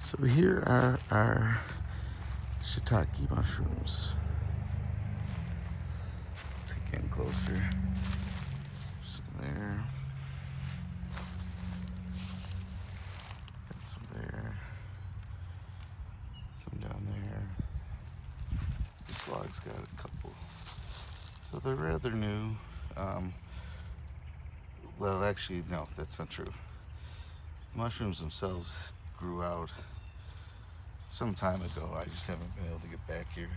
So here are our shiitake mushrooms. Take in closer. Some there. Got some there. Some down there. This log's got a couple. So they're rather new. Well, actually, no, that's not true. Mushrooms themselves grew out some time ago. I just haven't been able to get back here.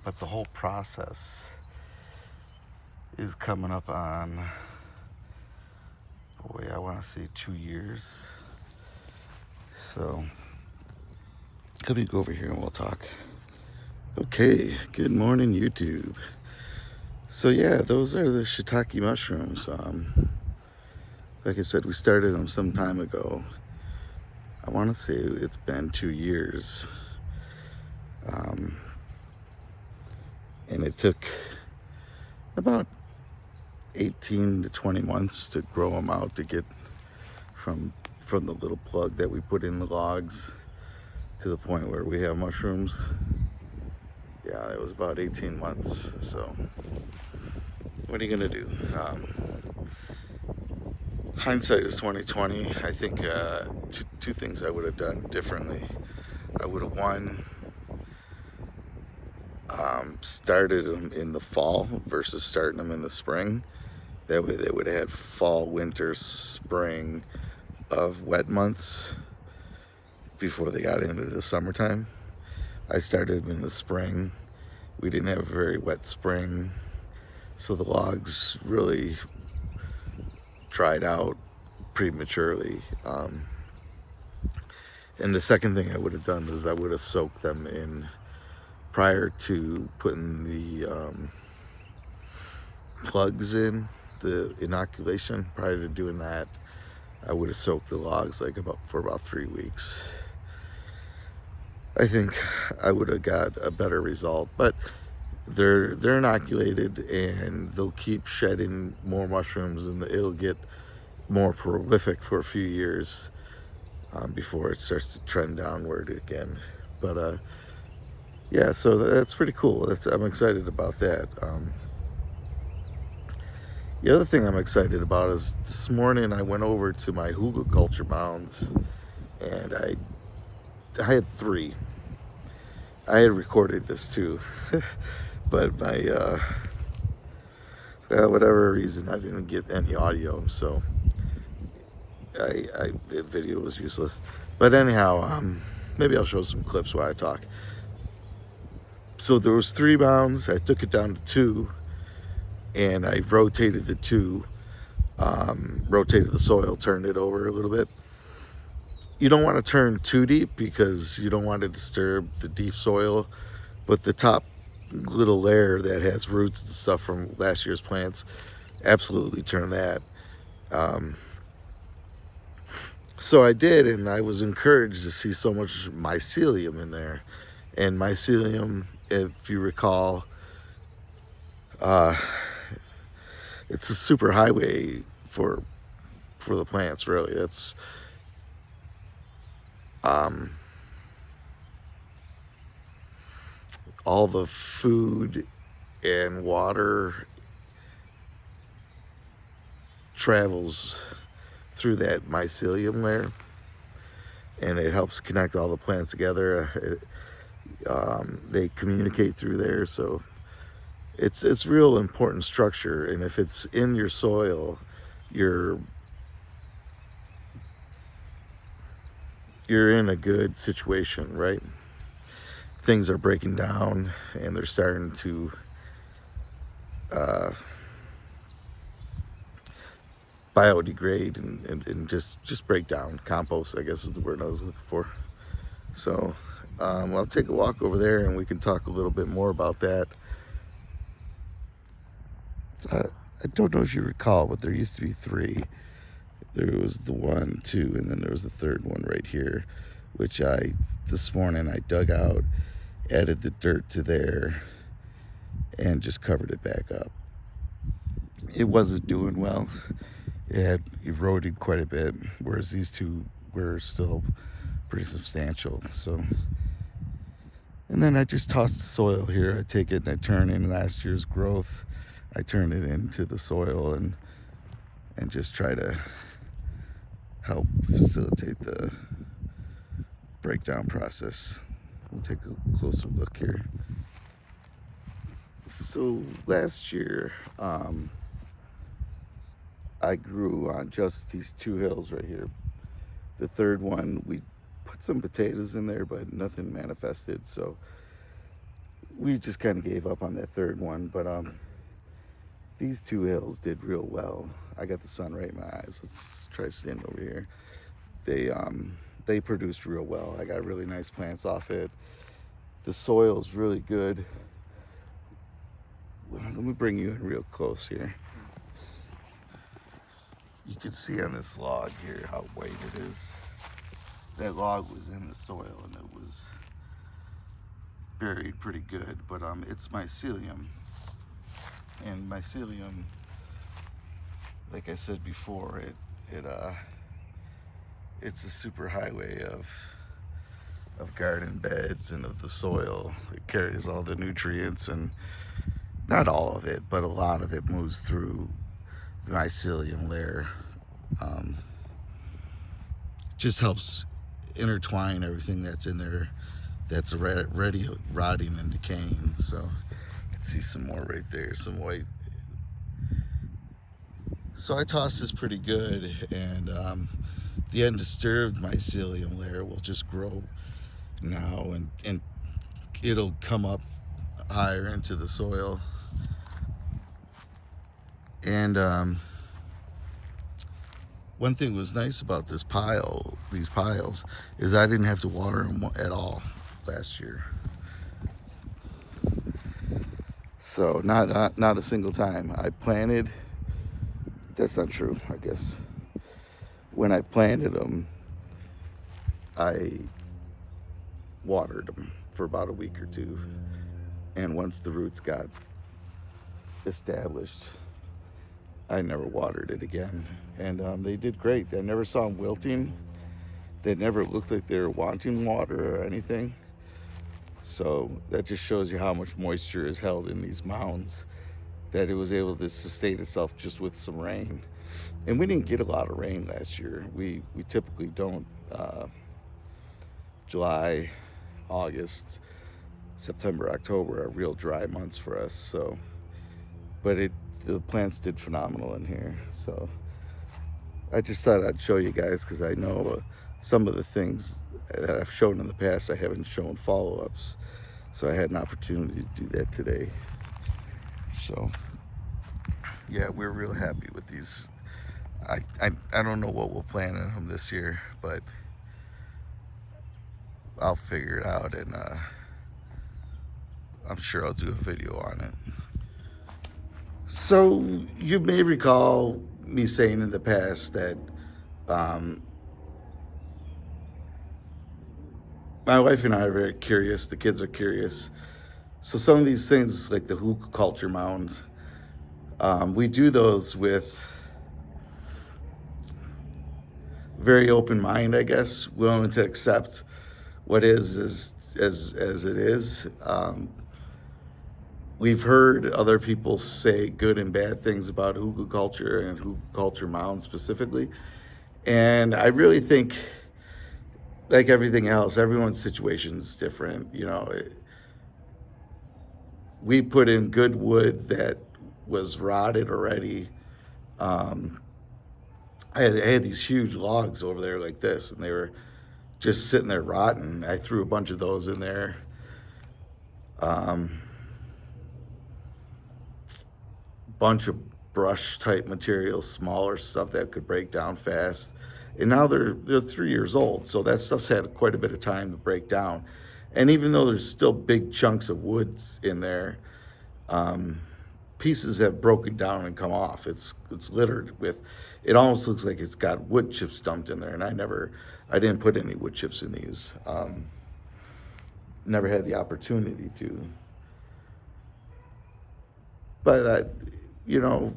But the whole process is coming up on, boy, I want to say 2 years. So let me go over here and we'll talk. Okay, good morning, YouTube. So yeah, those are the shiitake mushrooms. Like I said, we started them some time ago. I want to say it's been 2 years. And it took about 18 to 20 months to grow them out, to get from the little plug that we put in the logs to the point where we have mushrooms. Yeah, it was about 18 months. So what are you gonna do? Hindsight is 2020. I think two things I would have done differently. I would have, one, started them in the fall versus starting them in the spring. That way they would have had fall, winter, spring of wet months before they got into the summertime. I started them in the spring. We didn't have a very wet spring, so the logs really dried out prematurely. And the second thing I would have done is I would have soaked them in prior to putting the plugs in, the inoculation. Prior to doing that, I would have soaked the logs for about 3 weeks. I think I would have got a better result, but they're inoculated and they'll keep shedding more mushrooms, and it'll get more prolific for a few years before it starts to trend downward again. But yeah, so that's pretty cool. I'm excited about that. The other thing I'm excited about is this morning I went over to my hügelkultur mounds, and I had 3. I had recorded this too, but my whatever reason I didn't get any audio, so the video was useless. But anyhow, maybe I'll show some clips while I talk. So there was 3 mounds. I took it down to 2, and I rotated the 2, rotated the soil, turned it over a little bit. You don't want to turn too deep because you don't want to disturb the deep soil, but the top little layer that has roots and stuff from last year's plants, absolutely turn that. So I did, and I was encouraged to see so much mycelium in there. And mycelium, if you recall, it's a super highway for the plants, really. It's all the food and water travels through that mycelium layer, and it helps connect all the plants together. They communicate through there, so it's real important structure. And if it's in your soil, you're in a good situation, right? Things are breaking down and they're starting to biodegrade and just break down. Compost, I guess, is the word I was looking for. So I'll take a walk over there and we can talk a little bit more about that. I don't know if you recall, but there used to be 3. There was the 1, 2, and then there was the third one right here, which this morning I dug out, added the dirt to there, and just covered it back up. It wasn't doing well. it had eroded quite a bit, whereas these two were still pretty substantial. So, and then I just toss the soil here. I take it and I turn in last year's growth. I turn it into the soil and just try to help facilitate the breakdown process. We'll take a closer look here. So last year, I grew on just these two hills right here. The third one, we put some potatoes in there, but nothing manifested. So we just kind of gave up on that third one. But these two hills did real well. I got the sun right in my eyes. Let's try standing over here. They produced real well. I got really nice plants off it. The soil's really good. Let me bring you in real close here. You can see on this log here how white it is. That log was in the soil and it was buried pretty good, but it's mycelium. And mycelium, like I said before, it's a super highway of garden beds and of the soil. It carries all the nutrients, and not all of it, but a lot of it moves through the mycelium layer. Just helps intertwine everything that's in there that's already rotting and decaying. So you can see some more right there, some white. So I toss this pretty good, and the undisturbed mycelium layer will just grow now, and it'll come up higher into the soil. And one thing was nice about these piles, is I didn't have to water them at all last year. So not a single time. I planted. That's not true, I guess. When I planted them, I watered them for about a week or two, and once the roots got established, I never watered it again. And they did great. I never saw them wilting. They never looked like they were wanting water or anything. So that just shows you how much moisture is held in these mounds, that it was able to sustain itself just with some rain. And we didn't get a lot of rain last year. We typically don't. July, August, September, October are real dry months for us. So, but the plants did phenomenal in here. So I just thought I'd show you guys, because I know some of the things that I've shown in the past, I haven't shown follow-ups. So I had an opportunity to do that today. So yeah, we're real happy with these. I don't know what we'll plant in them this year, but I'll figure it out, and I'm sure I'll do a video on it. So you may recall me saying in the past that my wife and I are very curious. The kids are curious. So some of these things, like the hügelkultur mounds, we do those with very open mind, I guess, willing to accept what is as it is. We've heard other people say good and bad things about hügelkultur and hügelkultur mounds specifically, and I really think, like everything else, everyone's situation is different. You know, we put in good wood that was rotted already. I had these huge logs over there like this, and they were just sitting there rotten. I threw a bunch of those in there. Bunch of brush type materials, smaller stuff that could break down fast. And now they're 3 years old, so that stuff's had quite a bit of time to break down. And even though there's still big chunks of woods in there, pieces have broken down and come off. It's littered with. It almost looks like it's got wood chips dumped in there, and I didn't put any wood chips in these. Never had the opportunity to. But you know,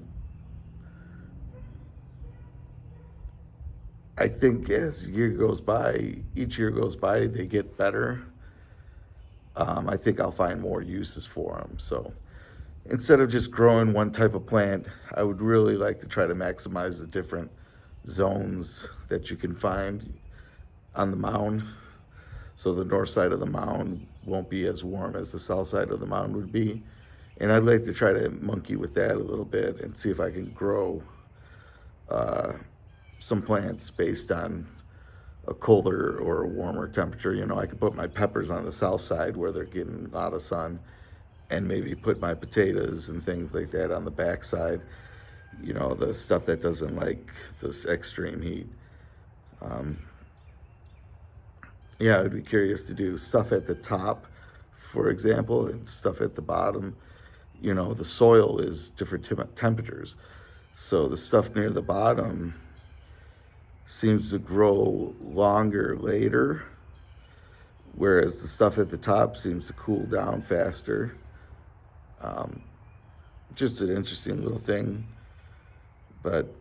I think as year goes by, each year goes by, they get better. I think I'll find more uses for them. So instead of just growing one type of plant, I would really like to try to maximize the different zones that you can find on the mound. So the north side of the mound won't be as warm as the south side of the mound would be. And I'd like to try to monkey with that a little bit and see if I can grow some plants based on a colder or a warmer temperature. You know, I could put my peppers on the south side where they're getting a lot of sun, and maybe put my potatoes and things like that on the back side. You know, the stuff that doesn't like this extreme heat. Yeah, I'd be curious to do stuff at the top, for example, and stuff at the bottom. You know, the soil is different temperatures. So the stuff near the bottom seems to grow longer later, whereas the stuff at the top seems to cool down faster. Just an interesting little thing. But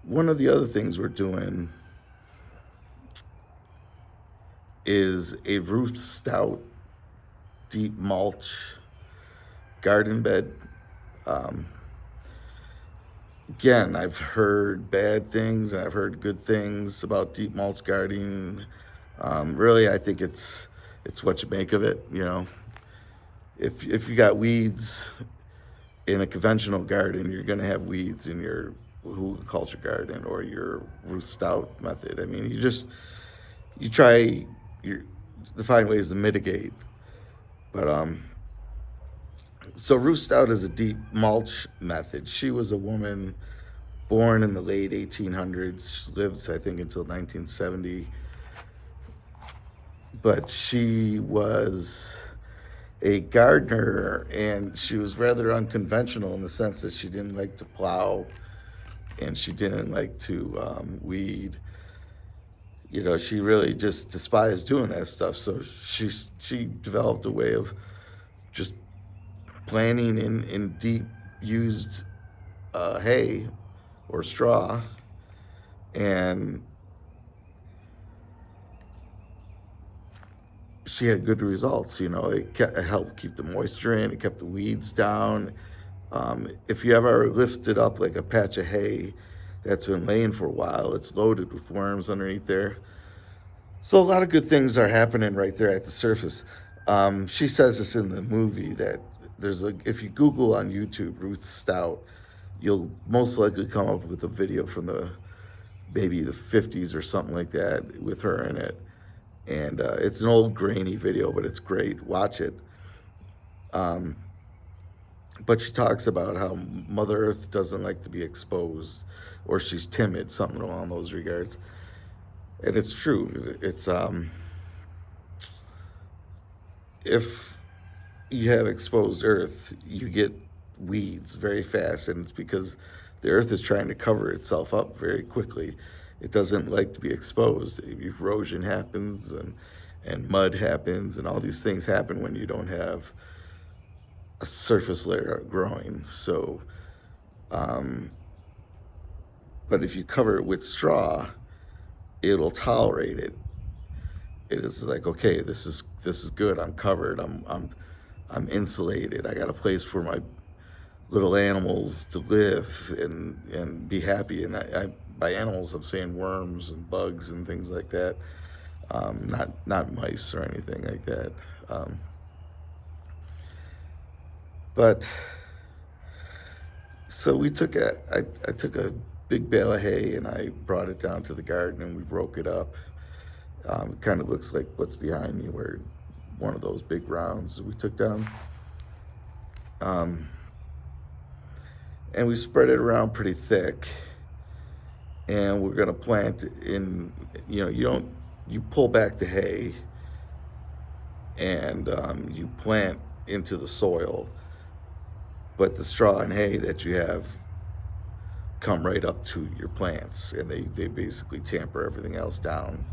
one of the other things we're doing is a Ruth Stout deep mulch garden bed. Again, I've heard bad things and I've heard good things about deep mulch gardening. Really, I think it's what you make of it. You know, if you got weeds in a conventional garden, you're going to have weeds in your hügelkultur garden or your Ruth Stout method. I mean, you try to find ways to mitigate. But so Ruth Stout is a deep mulch method. She was a woman born in the late 1800s. She lived, I think, until 1970. But she was a gardener, and she was rather unconventional in the sense that she didn't like to plow, and she didn't like to weed. You know, she really just despised doing that stuff. So she developed a way of just planting in deep used hay or straw, and she had good results. You know, it helped keep the moisture in, it kept the weeds down. If you ever lifted up like a patch of hay that's been laying for a while, it's loaded with worms underneath there. So a lot of good things are happening right there at the surface. She says this in the movie that if you Google on YouTube Ruth Stout, you'll most likely come up with a video from maybe the 50s or something like that with her in it. And it's an old grainy video, but it's great. Watch it. But she talks about how Mother Earth doesn't like to be exposed, or she's timid, something along those regards. And it's true. It's if you have exposed earth, you get weeds very fast, and it's because the earth is trying to cover itself up very quickly. It doesn't like to be exposed. Erosion happens, and mud happens, and all these things happen when you don't have a surface layer growing. So, but if you cover it with straw, it'll tolerate it. It is like, okay, this is good. I'm covered. I'm insulated. I got a place for my little animals to live and be happy. And by animals, I'm saying worms and bugs and things like that. Not mice or anything like that. But so I took a big bale of hay and I brought it down to the garden and we broke it up. It kind of looks like what's behind me, where one of those big rounds we took down. And we spread it around pretty thick. And we're gonna plant in, you pull back the hay and you plant into the soil, but the straw and hay that you have come right up to your plants, and they basically tamper everything else down,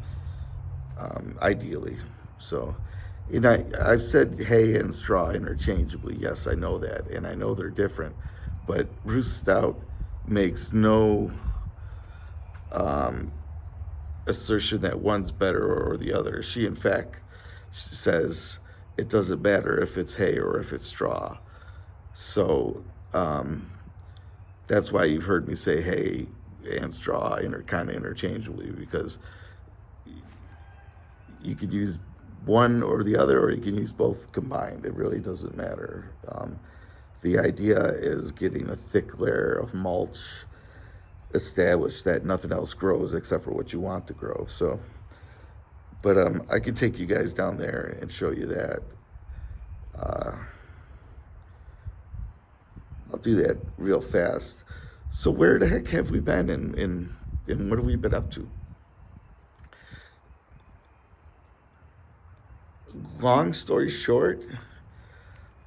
ideally. So, I've said hay and straw interchangeably. Yes, I know that, and I know they're different, but Ruth Stout makes no assertion that one's better or the other. She, in fact, says it doesn't matter if it's hay or if it's straw. So that's why you've heard me say hay and straw kind of interchangeably, because you could use one or the other, or you can use both combined. It really doesn't matter. The idea is getting a thick layer of mulch established that nothing else grows except for what you want to grow. So, but I can take you guys down there and show you that. I'll do that real fast. So where the heck have we been, and what have we been up to? Long story short,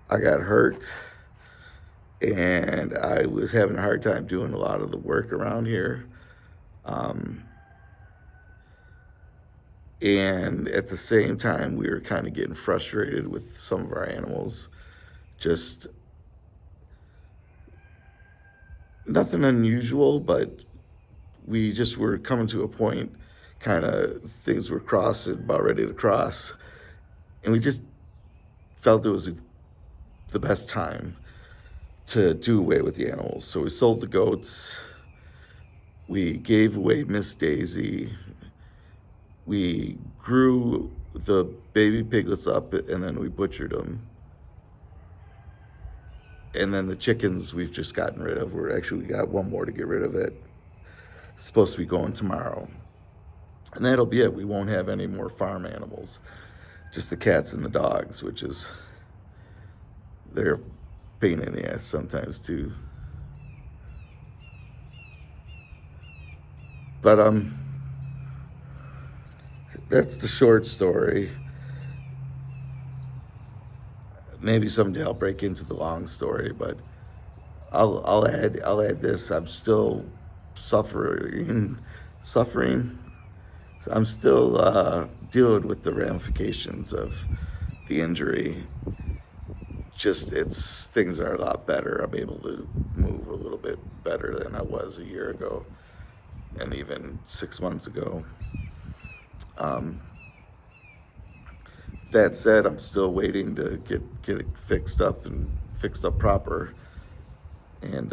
I got hurt, and I was having a hard time doing a lot of the work around here. And at the same time, we were kind of getting frustrated with some of our animals. Just nothing unusual, but we just were coming to a point, kind of things were crossing, about ready to cross. And we just felt it was the best time to do away with the animals. So we sold the goats. We gave away Miss Daisy. We grew the baby piglets up, and then we butchered them. And then the chickens we've just gotten rid of. We got one more to get rid of it. It's supposed to be going tomorrow. And that'll be it. We won't have any more farm animals. Just the cats and the dogs, which is, they're a pain in the ass sometimes too. But that's the short story. Maybe someday I'll break into the long story, but I'll add this. I'm still suffering. I'm still dealing with the ramifications of the injury. Just things are a lot better. I'm able to move a little bit better than I was a year ago, and even 6 months ago. That said, I'm still waiting to get it fixed up proper. And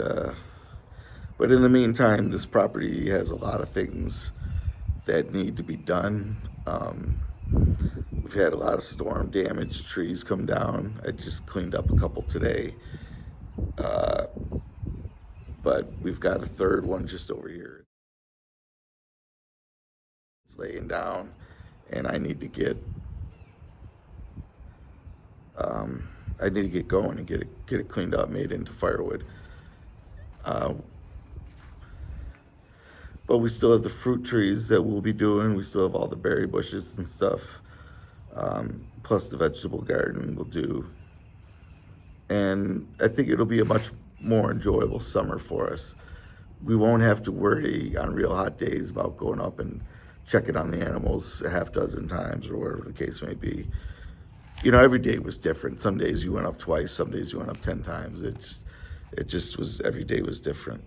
but in the meantime, this property has a lot of things that need to be done. We've had a lot of storm damage, trees come down. I just cleaned up a couple today. But we've got a third one just over here. It's laying down, and I need to get going and get it cleaned up, made into firewood. But we still have the fruit trees that we'll be doing. We still have all the berry bushes and stuff, plus the vegetable garden we'll do. And I think it'll be a much more enjoyable summer for us. We won't have to worry on real hot days about going up and checking on the animals a half dozen times or whatever the case may be. You know, every day was different. Some days you went up twice, some days you went up 10 times. It just was, every day was different.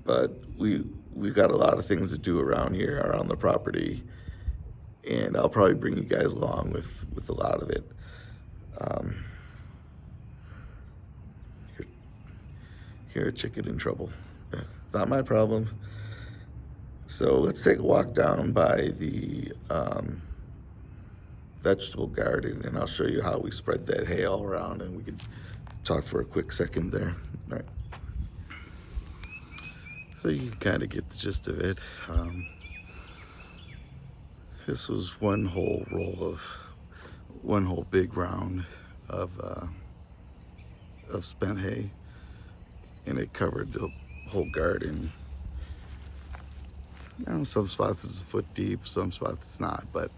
But we've got a lot of things to do around here, around the property, and I'll probably bring you guys along with a lot of it. Here, a chicken in trouble. It's not my problem. So let's take a walk down by the vegetable garden, and I'll show you how we spread that hay all around, and we can talk for a quick second there. All right. So you can kind of get the gist of it. This was one whole big round of spent hay, and it covered the whole garden. You know, some spots it's a foot deep, some spots it's not, but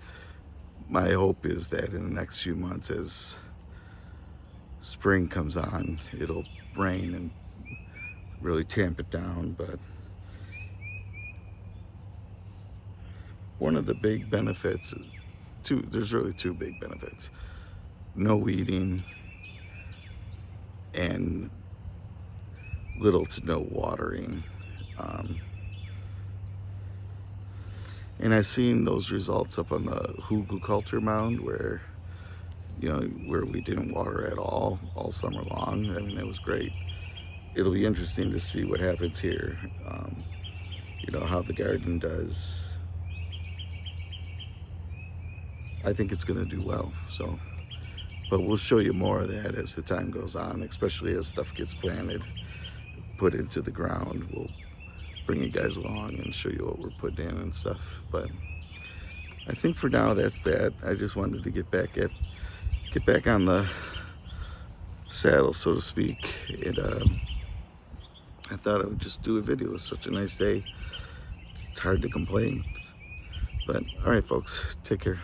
my hope is that in the next few months, as spring comes on, it'll rain and really tamp it down. But one of the big benefits, there's really two big benefits: no weeding and little to no watering. And I've seen those results up on the hügelkultur mound where, where we didn't water at all summer long. I mean, that was great. It'll be interesting to see what happens here. How the garden does. I think it's going to do well. So, but we'll show you more of that as the time goes on, especially as stuff gets planted, put into the ground. We'll bring you guys along and show you what we're putting in and stuff. But I think for now that's that. I just wanted to get back on the saddle, so to speak. And I thought I would just do a video. It's such a nice day. It's hard to complain. But all right, folks, take care.